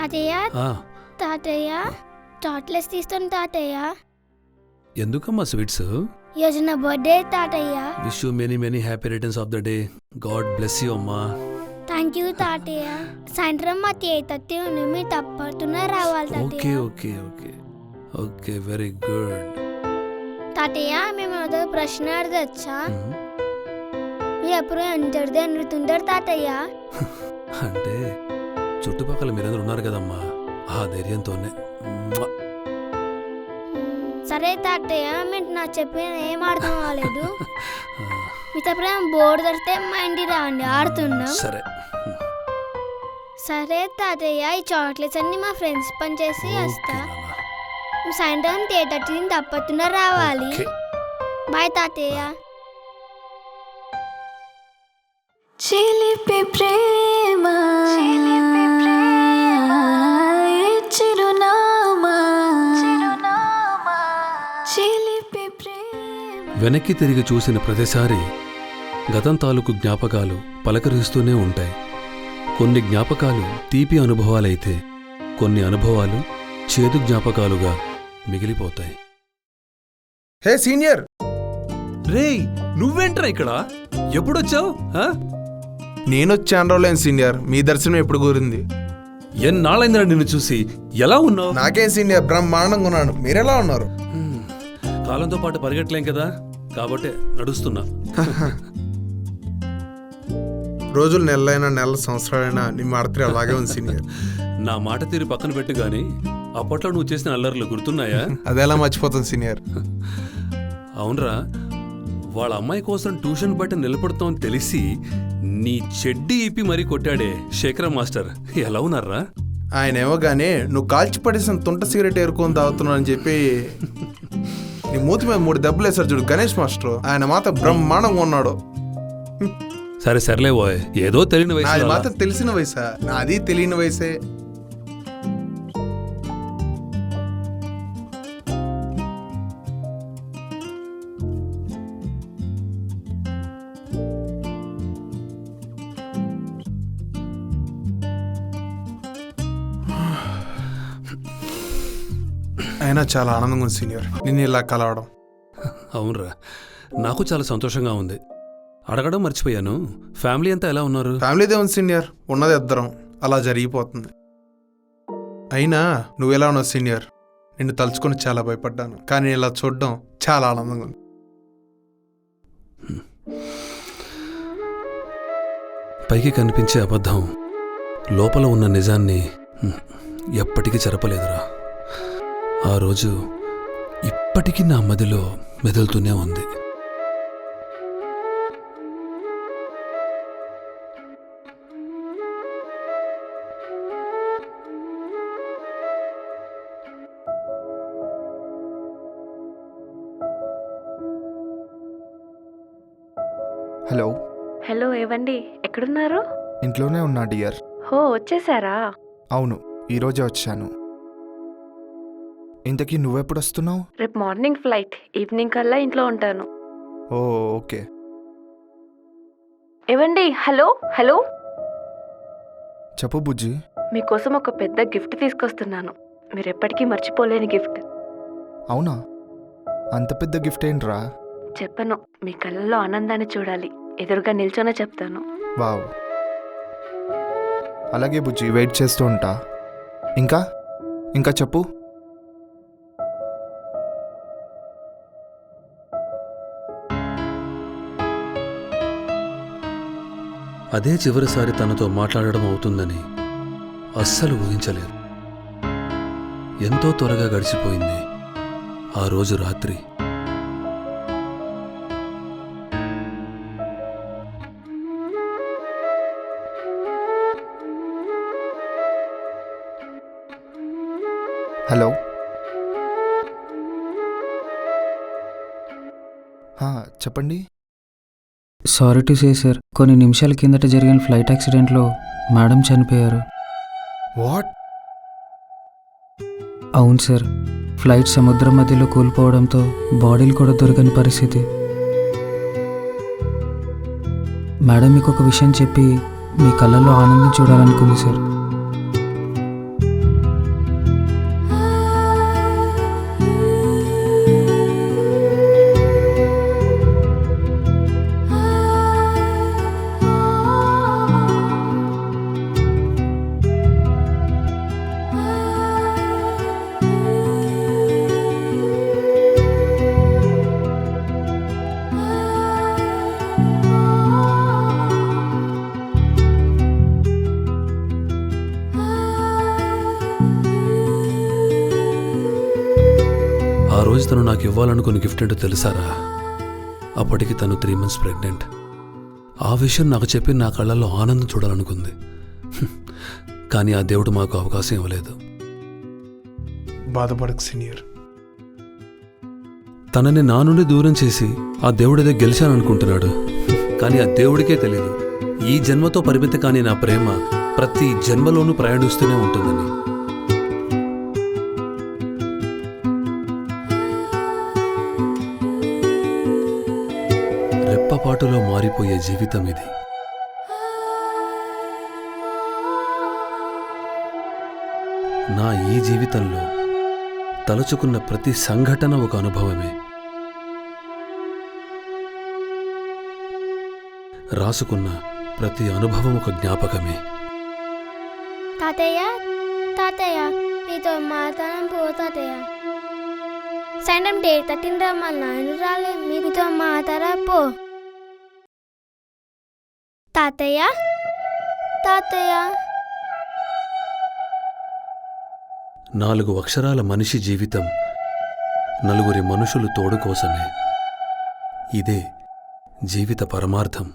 తాతయ్య ఆ, తాతయ్య చాక్లెట్స్ తీస్తాను తాతయ్య. ఎందుకమ్మా స్వీట్స్? ఈరోజు నా బర్త్డే తాతయ్య. Wish you many many happy returns of the day. God bless you అమ్మా. థ్యాంక్ యూ తాతయ్య. సాయంత్రం మా 8:30 ఉంది, మీరు తప్పకుండా రావాలి ఓకే తాతయ్య. Okay okay okay very good. తాతయ్య మేము ఒక ప్రశ్న అడగచ్చా? మీరు ఎప్పుడు అందరిది అందుతుంటారు తాతయ్య? అంటే చుట్టుపక్కల మీరందరూ ఉన్నారు కదమ్మా, ఆ ధైర్యంతోనే. మ్వా. సరే తాతయ్య, మీరు నాకు చెప్పిన ఏం అర్థం అవ్వలేదు. మీతో ఎప్పుడైనా బోర్డు దొరికితే మా ఇంటికి రావండి, ఆడుతున్నాం. సరే సరే తాతయ్య, ఈ చాక్లెట్స్ అన్ని మా ఫ్రెండ్స్ పని చేసి వస్తా. ఓకే నాన్న. సాయంత్రం 8:30 తప్పకుండా రావాలి. ఓకే. బాయ్ తాతయ్య. చిలిపి ప్రేమ చిరునామా చిలిపి ప్రేమ. వెనక్కి తిరిగి చూసిన ప్రతిసారి గతం తాలూకు జ్ఞాపకాలు పలకరిస్తూనే ఉంటాయి. కొన్ని జ్ఞాపకాలు తీపి అనుభవాలైతే కొన్ని అనుభవాలు చేదు జ్ఞాపకాలుగా మిగిలిపోతాయి. హే సీనియర్, రేయ్, నువ్వేంట్రా ఇక్కడ? ఎప్పుడొచ్చావు? నేనొచ్చాను రోజులేను సీనియర్, మీ దర్శనం ఎప్పుడు కుదిరింది? ఎన్నాళ్ళైందిరా నిన్ను చూసి. ఎలా ఉన్నావు? నాకేం సీనియర్, బ్రహ్మాండంగా ఉన్నాను. మీరెలా ఉన్నారు? కాలంతో పాటు పరిగెట్టలేం కదా, కాబట్టే నడుస్తున్నా. రోజులు నెలలైనా నెలల సంవత్సరాలైనా నీ మాడతీ అలాగే ఉంది సీనియర్. నా మాట తీరు పక్కన పెట్టు గాని అప్పట్లో నువ్వు చేసిన అల్లర్లు గుర్తున్నాయా? అదెలా మర్చిపోతాను సీనియర్. అవునరా, వాళ్ళ అమ్మాయి కోసం ట్యూషన్ బట్టి నిలబడతామని తెలిసి నీ చెడ్డీ ఇప్పి మరీ కొట్టాడే శేఖర మాస్టర్. ఎలా ఉన్నారా? ఆయనేమో గానీ నువ్వు కాల్చి పడేసిన తుంట సిగరెట్ ఏరుకొని తాగుతున్నావు అని చెప్పి నీ మూతి మీద 3 దెబ్బలు వేశారు చూడు గణేష్ మాస్టర్. ఆయన మాత్రం బ్రహ్మాండంగా ఉన్నాడు. సరే సర్లే పోయ్, ఏదో తెలియని నాది వయసు. మాత్రం తెలిసిన వయసా? నాది తెలియని వయసే. అయినా చాలా ఆనందంగా ఉంది సీనియర్ నిన్ను ఇలా కలవడం. అవునరా, నాకు చాలా సంతోషంగా ఉంది. అడగడం మర్చిపోయాను, ఫ్యామిలీ అంతా ఎలా ఉన్నారు? ఫ్యామిలీదే ఉంది సీనియర్, ఉన్నది ఇద్దరం, అలా జరిగిపోతుంది. అయినా నువ్వెలా ఉన్నావు సీనియర్? నిన్ను తలుచుకొని చాలా భయపడ్డాను, కానీ ఇలా చూడడం చాలా ఆనందంగా ఉంది. పైకి కనిపించే అబద్ధం లోపల ఉన్న నిజాన్ని ఎప్పటికీ చెరపలేదురా. ఆ రోజు ఇప్పటికీ నా మదిలో మెదులుతూనే ఉంది. హలో హలో, ఏవండి ఎక్కడున్నారు? ఇంట్లోనే ఉన్నా డియర్. హో, వచ్చేసారా? అవును, ఈరోజే వచ్చాను. ఇంతకీ నువ్వెప్పుడు వస్తున్నావు? రేపు మార్నింగ్ ఫ్లైట్, ఈవినింగ్ కల్లా ఇంట్లో ఉంటాను. ఓ ఓకే. ఏవండి, హలో హలో, చెప్పు బుజ్జి. మీకోసం ఒక పెద్ద గిఫ్ట్ తీసుకొస్తున్నాను, మీరు ఎప్పటికీ మర్చిపోలేని గిఫ్ట్. అవునా? అంత పెద్ద గిఫ్ట్ ఏంట్రా? చెప్పను, మీ కళ్ళల్లో ఆనందాన్ని చూడాలి, ఎదురుగా నిల్చొనే చెప్తాను. వావ్, అలాగే బుజ్జి, వెయిట్ చేస్తూ ఉంటా. ఇంకా ఇంకా చెప్పు. అదే చివరిసారి తనతో మాట్లాడడం అవుతుందని అస్సలు ఊహించలేదు. ఎంతో త్వరగా గడిచిపోయింది ఆ రోజు రాత్రి. హలో, చెప్పండి. సారీ టు సే సార్, కొన్ని నిమిషాల కిందట జరిగిన ఫ్లైట్ యాక్సిడెంట్లో మేడం చనిపోయారు. వాట్? అవును సార్, ఫ్లైట్ సముద్రం మధ్యలో కూలిపోవడంతో బాడీలు కూడా దొరకని పరిస్థితి. మేడం మీకు ఒక విషయం చెప్పి మీ కళ్ళల్లో ఆనందం చూడాలనుకుంది సార్. నాకు ఇవ్వాలనుకున్న గిఫ్ట్ ఏంటో తెలుసారా? అప్పటికి తను 3 months ప్రెగ్నెంట్. ఆ విషయం నాకు చెప్పి నా కళ్ళల్లో ఆనందం చూడాలనుకుంది. కానీ ఆ దేవుడు మాకు అవకాశం ఇవ్వలేదు. బాధపడకు సీనియర్. తనని నా నుండి దూరం చేసి ఆ దేవుడిదే గెలిచాననుకుంటున్నాడు. కానీ ఆ దేవుడికే తెలీదు ఈ జన్మతో పరిమితి కాని నా ప్రేమ ప్రతి జన్మలోనూ ప్రయాణిస్తూనే ఉంటుందని. రెప్పపాటులో మారిపోయే జీవితం ఇది. నా ఈ జీవితంలో తలుచుకున్న ప్రతి సంఘటన ఒక అనుభవమే, రాసుకున్న ప్రతి అనుభవం ఒక జ్ఞాపకమే. తాతయ్య తాతయ్య మీతో మాట్లాడడం పో తాతయ్య. సాయంత్రం 8:30 రమ్మన్నా రాలే, మీతో మాట్లాడా పో తాతయ్య. తాతయ్య 4 అక్షరాల మనిషి జీవితం 4 మనుషులు తోడు కోసమే. ఇదే జీవిత పరమార్థం.